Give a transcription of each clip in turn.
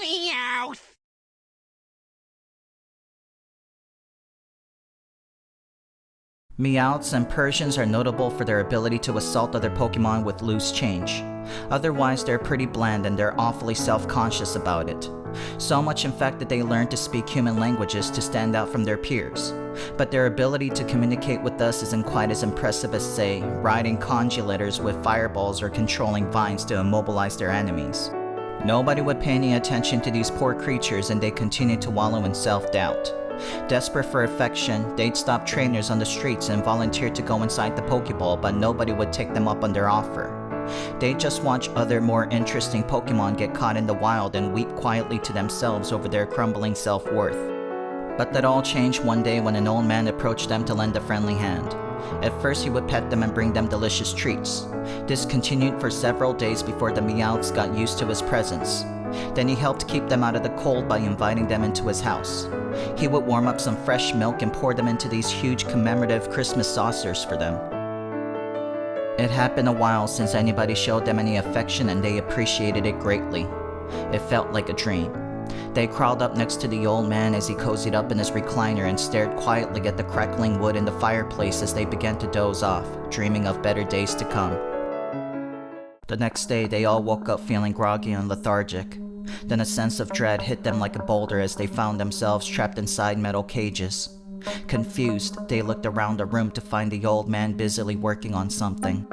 Meowth! Meowths and Persians are notable for their ability to assault other Pokemon with loose change. Otherwise, they're pretty bland and they're awfully self-conscious about it. So much in fact that they learn to speak human languages to stand out from their peers. But their ability to communicate with us isn't quite as impressive as, say, riding congelators with fireballs or controlling vines to immobilize their enemies. Nobody would pay any attention to these poor creatures and they continued to wallow in self-doubt. Desperate for affection, they'd stop trainers on the streets and volunteer to go inside the Pokeball, but nobody would take them up on their offer. They'd just watch other more interesting Pokemon get caught in the wild and weep quietly to themselves over their crumbling self-worth. But that all changed one day when an old man approached them to lend a friendly hand. At first he would pet them and bring them delicious treats. This continued for several days before the Meowths got used to his presence. Then he helped keep them out of the cold by inviting them into his house. He would warm up some fresh milk and pour them into these huge commemorative Christmas saucers for them. It had been a while since anybody showed them any affection and they appreciated it greatly. It felt like a dream. They crawled up next to the old man as he cozied up in his recliner and stared quietly at the crackling wood in the fireplace as they began to doze off, dreaming of better days to come. The next day, they all woke up feeling groggy and lethargic. Then a sense of dread hit them like a boulder as they found themselves trapped inside metal cages. Confused, they looked around the room to find the old man busily working on something.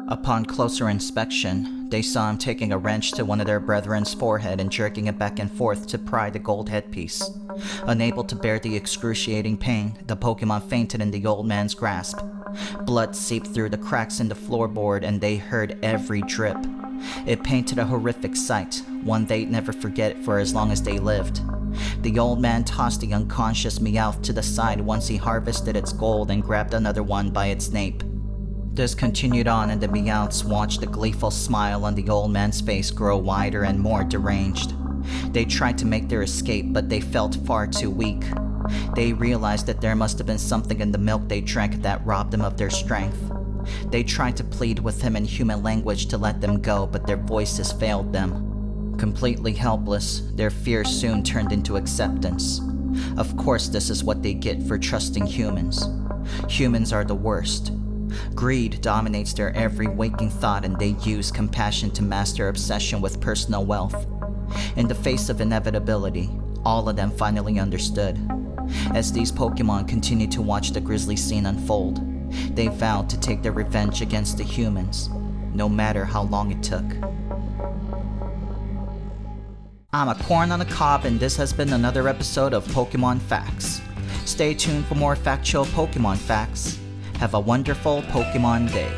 Upon closer inspection, they saw him taking a wrench to one of their brethren's forehead and jerking it back and forth to pry the gold headpiece. Unable to bear the excruciating pain, the Pokemon fainted in the old man's grasp. Blood seeped through the cracks in the floorboard and they heard every drip. It painted a horrific sight, one they'd never forget for as long as they lived. The old man tossed the unconscious Meowth to the side once he harvested its gold and grabbed another one by its nape. This continued on and the Meowths watched the gleeful smile on the old man's face grow wider and more deranged. They tried to make their escape, but they felt far too weak. They realized that there must have been something in the milk they drank that robbed them of their strength. They tried to plead with him in human language to let them go, but their voices failed them. Completely helpless, their fear soon turned into acceptance. Of course, this is what they get for trusting humans. Humans are the worst. Greed dominates their every waking thought and they use compassion to mask their obsession with personal wealth. In the face of inevitability, all of them finally understood. As these Pokemon continued to watch the grisly scene unfold, they vowed to take their revenge against the humans, no matter how long it took. I'm a corn on the cob and this has been another episode of Pokemon Phax. Stay tuned for more factual Pokemon facts. Have a wonderful Pokemon day.